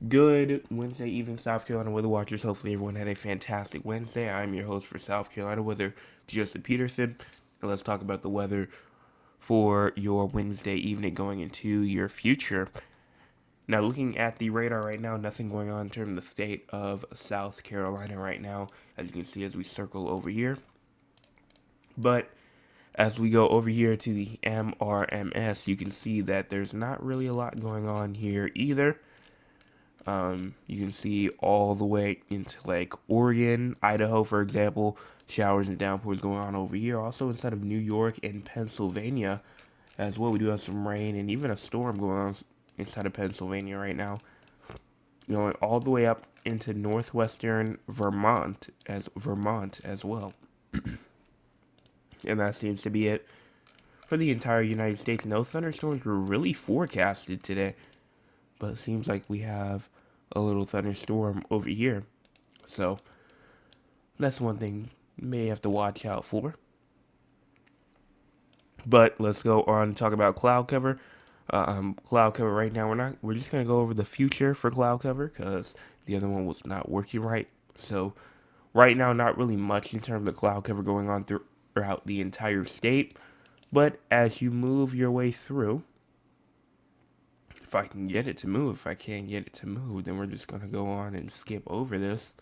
Good Wednesday evening, South Carolina weather watchers. Hopefully, everyone had a fantastic Wednesday. I'm your host for South Carolina Weather, Joseph Peterson, and let's talk about the weather for your Wednesday evening going into your future. Now, looking at the radar right now, nothing going on in terms of the state of South Carolina right now, as you can see as we circle over here. But as we go over here to the MRMS, you can see that there's not really a lot going on here either. You can see all the way into like Oregon, Idaho, for example, showers and downpours going on over here. Also inside of New York and Pennsylvania as well. We do have some rain and even a storm going on inside of Pennsylvania right now. Going all the way up into northwestern Vermont as well. And that seems to be it for the entire United States. No thunderstorms were really forecasted today, but it seems like we have a little thunderstorm over here. So that's one thing you may have to watch out for. But let's go on and talk about cloud cover. Cloud cover right now, we're just gonna go over the future for cloud cover because the other one was not working right. So right now, not really much in terms of cloud cover going on throughout the entire state. But as you move your way through, if I can get it to move, if I can't get it to move, then we're just gonna go on and skip over this.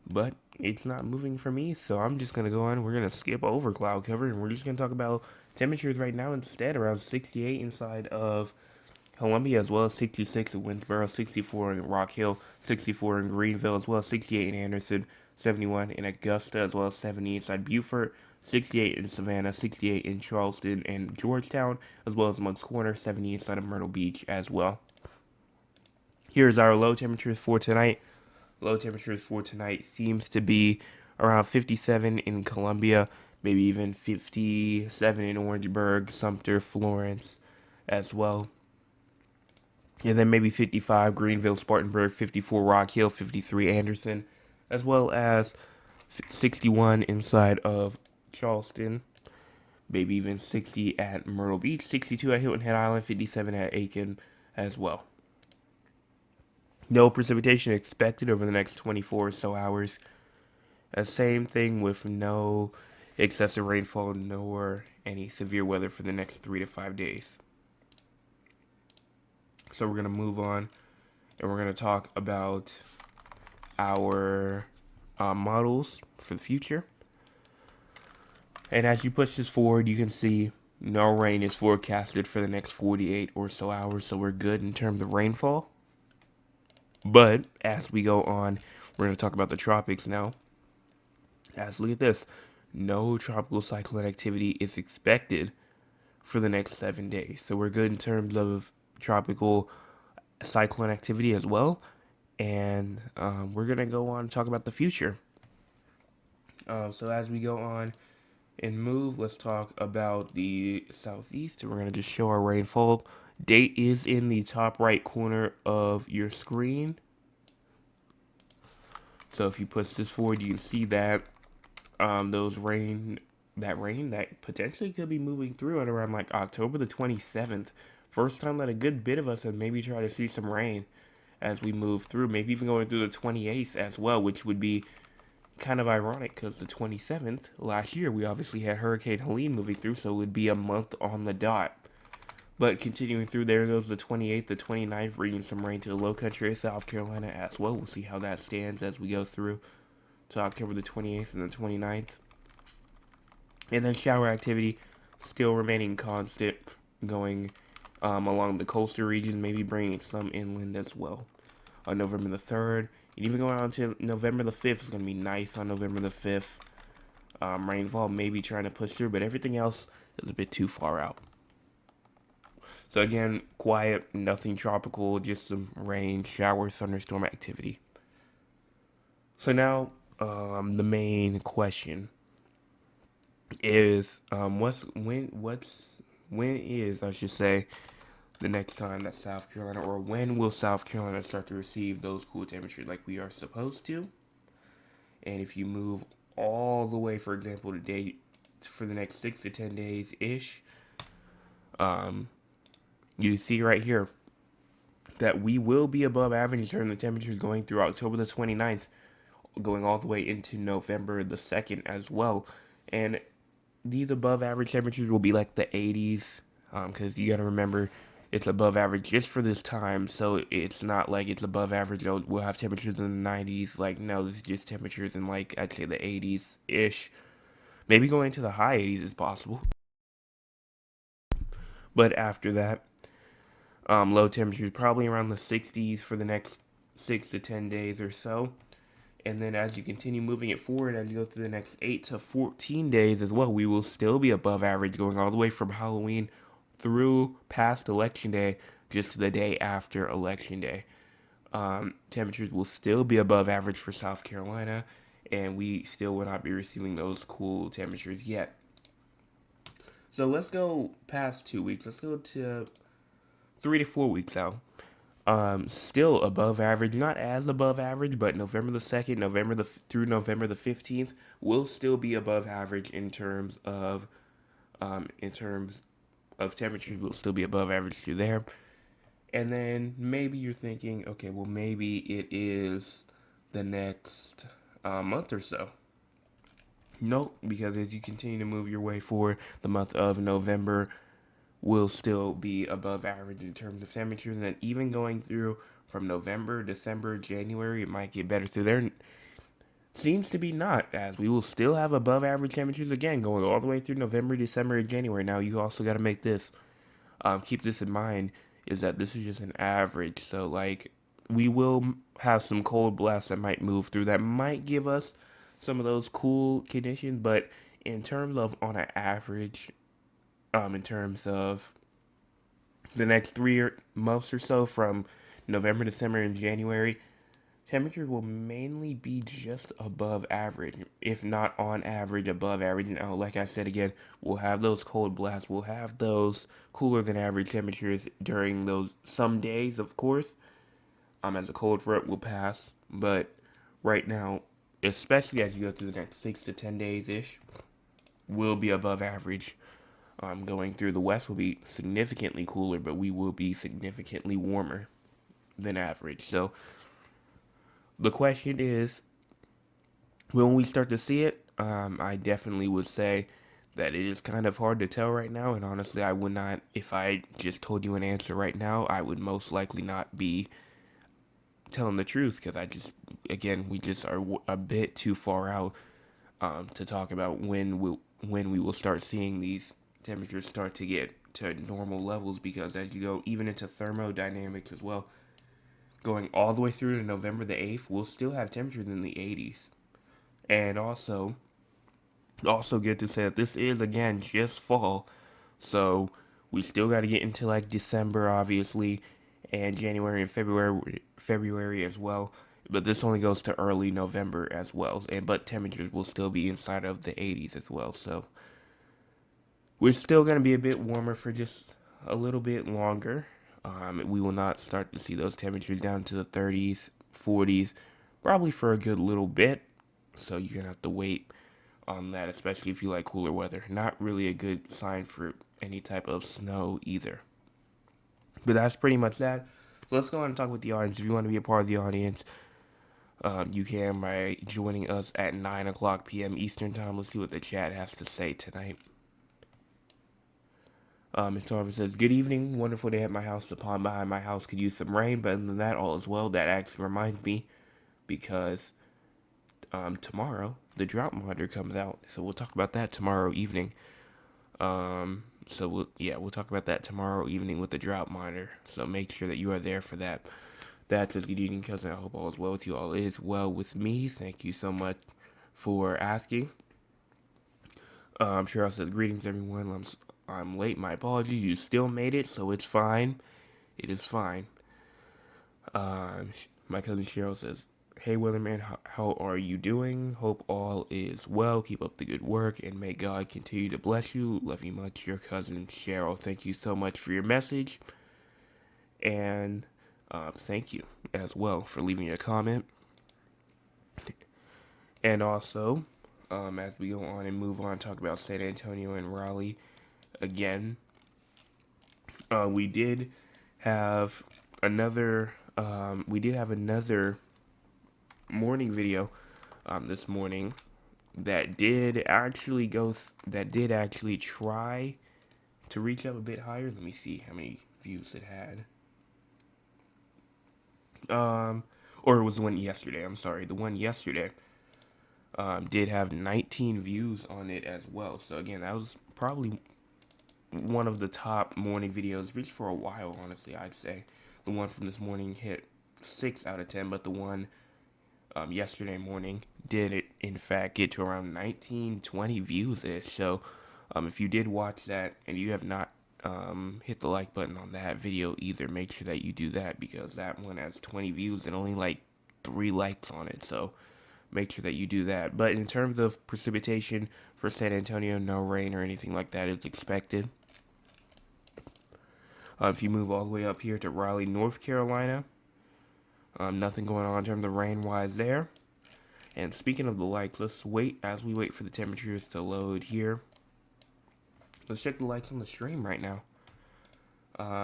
But it's not moving for me, so I'm just gonna go on. We're gonna skip over cloud cover, and we're just gonna talk about temperatures right now instead. Around 68 inside of Columbia, as well as 66 in Winsboro, 64 in Rock Hill, 64 in Greenville, as well as 68 in Anderson, 71 in Augusta, as well as 70 inside Beaufort, 68 in Savannah, 68 in Charleston and Georgetown, as well as Moncks Corner, 70 inside of Myrtle Beach as well. Here's our low temperatures for tonight. Low temperatures for tonight seems to be around 57 in Columbia, maybe even 57 in Orangeburg, Sumter, Florence as well. And then maybe 55 Greenville, Spartanburg, 54 Rock Hill, 53 Anderson, as well as 61 inside of Charleston, maybe even 60 at Myrtle Beach, 62 at Hilton Head Island, 57 at Aiken as well. No precipitation expected over the next 24 or so hours. Same thing with no excessive rainfall nor any severe weather for the next 3 to 5 days. So we're going to move on and we're going to talk about our models for the future. And as you push this forward, you can see no rain is forecasted for the next 48 or so hours, so we're good in terms of rainfall. But as we go on, we're going to talk about the tropics now. As look at this, no tropical cyclone activity is expected for the next 7 days. So we're good in terms of tropical cyclone activity as well. And we're going to go on and talk about the future. So as we go on and move, let's talk about the southeast. We're going to just show our rainfall. Date is in the top right corner of your screen. So if you push this forward, you can see that rain that potentially could be moving through at around like October the 27th. First time that a good bit of us have maybe tried to see some rain as we move through, maybe even going through the 28th as well, which would be kind of ironic because the 27th last year we obviously had Hurricane Helene moving through, so it would be a month on the dot. But continuing through, there goes the 28th, the 29th, bringing some rain to the low country of South Carolina as well. We'll see how that stands as we go through to October the 28th and the 29th. And then shower activity still remaining constant, going along the coastal region, maybe bringing some inland as well. On November the 3rd, and even going on to November the 5th is going to be nice on November the 5th. Rainfall maybe trying to push through, but everything else is a bit too far out. So again, quiet, nothing tropical, just some rain, shower, thunderstorm activity. So now, the main question is, when is, I should say, the next time that South Carolina, or when will South Carolina start to receive those cool temperatures like we are supposed to? And if you move all the way, for example, to date for the next 6 to 10 days ish, you see right here, that we will be above average in terms of temperatures going through October the 29th, going all the way into November the 2nd as well. And these above average temperatures will be like the 80s, because you got to remember it's above average just for this time, so it's not like it's above average. We'll have temperatures in the 90s. Like, no, this is just temperatures in, like, I'd say the 80s ish. Maybe going to the high 80s is possible. But after that, low temperatures probably around the 60s for the next 6 to 10 days or so. And then as you continue moving it forward, as you go through the next 8 to 14 days as well, we will still be above average, going all the way from Halloween through past Election Day, just to the day after Election Day. Temperatures will still be above average for South Carolina, and we still will not be receiving those cool temperatures yet. So let's go past 2 weeks. Let's go to 3 to 4 weeks out. Still above average, not as above average, but November the 2nd, through November the 15th will still be above average in terms of temperatures. Will still be above average through there. And then maybe you're thinking, okay, well maybe it is the next month or so. Nope, because as you continue to move your way forward, the month of November will still be above average in terms of temperatures. And then even going through from November, December, January, it might get better through there. Seems to be not, as we will still have above average temperatures again going all the way through November, December, and January. Now you also got to make this, keep this in mind, is that this is just an average. So like we will have some cold blasts that might move through that might give us some of those cool conditions, but in terms of on an average, in terms of the next 3 months or so from November, December, and January, temperatures will mainly be just above average, if not on average above average. Now, like I said again, we'll have those cold blasts, we'll have those cooler than average temperatures during those some days, of course. As the cold front will pass, but right now, especially as you go through the next 6 to 10 days ish, will be above average. Going through the west will be significantly cooler, but we will be significantly warmer than average. So the question is, when we start to see it, I definitely would say that it is kind of hard to tell right now. And honestly, I would not, if I just told you an answer right now, I would most likely not be telling the truth, because again, we just are a bit too far out to talk about when we will start seeing these temperatures start to get to normal levels, because as you go even into thermodynamics as well, going all the way through to November the 8th, we'll still have temperatures in the 80s. And also good to say that this is again just fall, so we still got to get into like December obviously, and January and February as well. But this only goes to early November as well, but temperatures will still be inside of the 80s as well. So we're still going to be a bit warmer for just a little bit longer. We will not start to see those temperatures down to the 30s, 40s, probably for a good little bit. So you're going to have to wait on that, especially if you like cooler weather. Not really a good sign for any type of snow either. But that's pretty much that. So let's go on and talk with the audience. If you want to be a part of the audience, you can by joining us at 9 o'clock p.m. Eastern Time. Let's see what the chat has to say tonight. Mr. Harvey says, good evening. Wonderful day at my house. The pond behind my house could use some rain, but other than that, all is well. That actually reminds me, because tomorrow the drought monitor comes out. So we'll talk about that tomorrow evening. So we'll talk about that tomorrow evening with the drought monitor. So make sure that you are there for that. That says, good evening, cousin. I hope all is well with you. All is well with me. Thank you so much for asking. Cheryl says, greetings, everyone. I'm late. My apologies. You still made it, so it's fine. It is fine. My cousin Cheryl says, hey, Weatherman, how are you doing? Hope all is well. Keep up the good work, and may God continue to bless you. Love you much, your cousin Cheryl. Thank you so much for your message. And thank you as well for leaving a comment. And also, as we go on and move on, talk about San Antonio and Raleigh again. We did have we did have another morning video this morning that did actually try to reach up a bit higher. Let me see how many views it had. Or it was the one yesterday. I'm sorry, the one yesterday did have 19 views on it as well. So again, that was probably one of the top morning videos, reached for a while, honestly. I'd say the one from this morning hit 6 out of 10, but the one yesterday morning did it in fact get to around 19, 20 views ish. So if you did watch that and you have not hit the like button on that video either, make sure that you do that, because that one has 20 views and only like 3 likes on it. So make sure that you do that. But in terms of precipitation for San Antonio, no rain or anything like that is expected. If you move all the way up here to Raleigh, North Carolina, nothing going on in terms of rain-wise there. And speaking of the likes, let's wait as we wait for the temperatures to load here. Let's check the likes on the stream right now.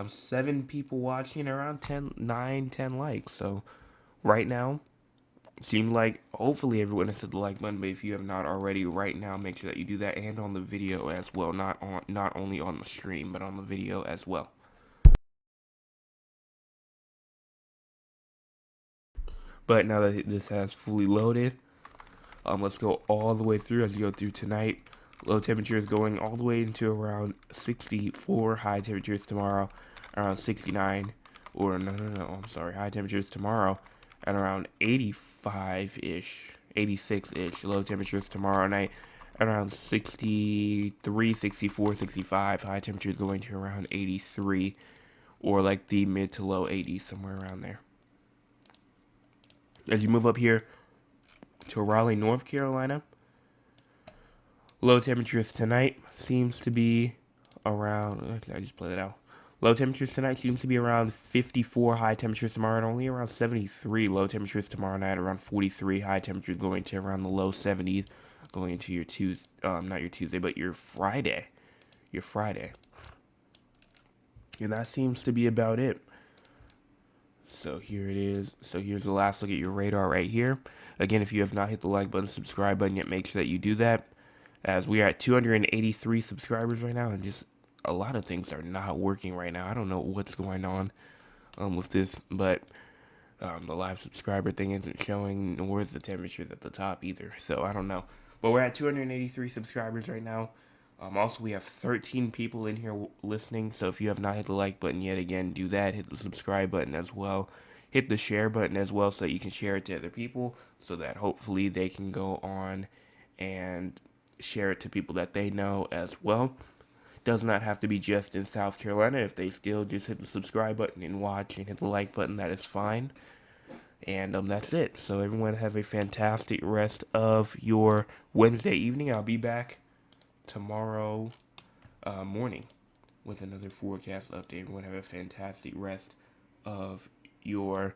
7 people watching, around 9, 10 likes. So right now, seems like hopefully everyone has hit the like button. But if you have not already, right now, make sure that you do that, and on the video as well. Not only on the stream, but on the video as well. But now that this has fully loaded, let's go all the way through as you go through tonight. Low temperatures going all the way into around 64. High temperatures tomorrow around 69. Or no, I'm sorry. High temperatures tomorrow at around 85-ish, 86-ish. Low temperatures tomorrow night at around 63, 64, 65. High temperatures going to around 83, or like the mid to low 80s, somewhere around there. As you move up here to Raleigh, North Carolina, low temperatures tonight seems to be around, I just played it out. Low temperatures tonight seems to be around 54. High temperatures tomorrow at only around 73. Low temperatures tomorrow night around 43. High temperatures going to around the low 70s, going into your Tuesday, not your Tuesday, but your Friday. And that seems to be about it. So here it is. So here's the last look at your radar right here. Again, if you have not hit the like button, subscribe button yet, make sure that you do that, as we are at 283 subscribers right now, and just a lot of things are not working right now. I don't know what's going on with this, but the live subscriber thing isn't showing, nor is the temperature at the top either. So I don't know. But we're at 283 subscribers right now. Also, we have 13 people in here listening, so if you have not hit the like button yet, again, do that. Hit the subscribe button as well. Hit the share button as well, so that you can share it to other people, so that hopefully they can go on and share it to people that they know as well. Does not have to be just in South Carolina. If they still just hit the subscribe button and watch and hit the like button, that is fine. And that's it. So everyone have a fantastic rest of your Wednesday evening. I'll be back tomorrow morning with another forecast update. Everyone have a fantastic rest of your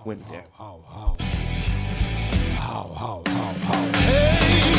Wednesday. Hey!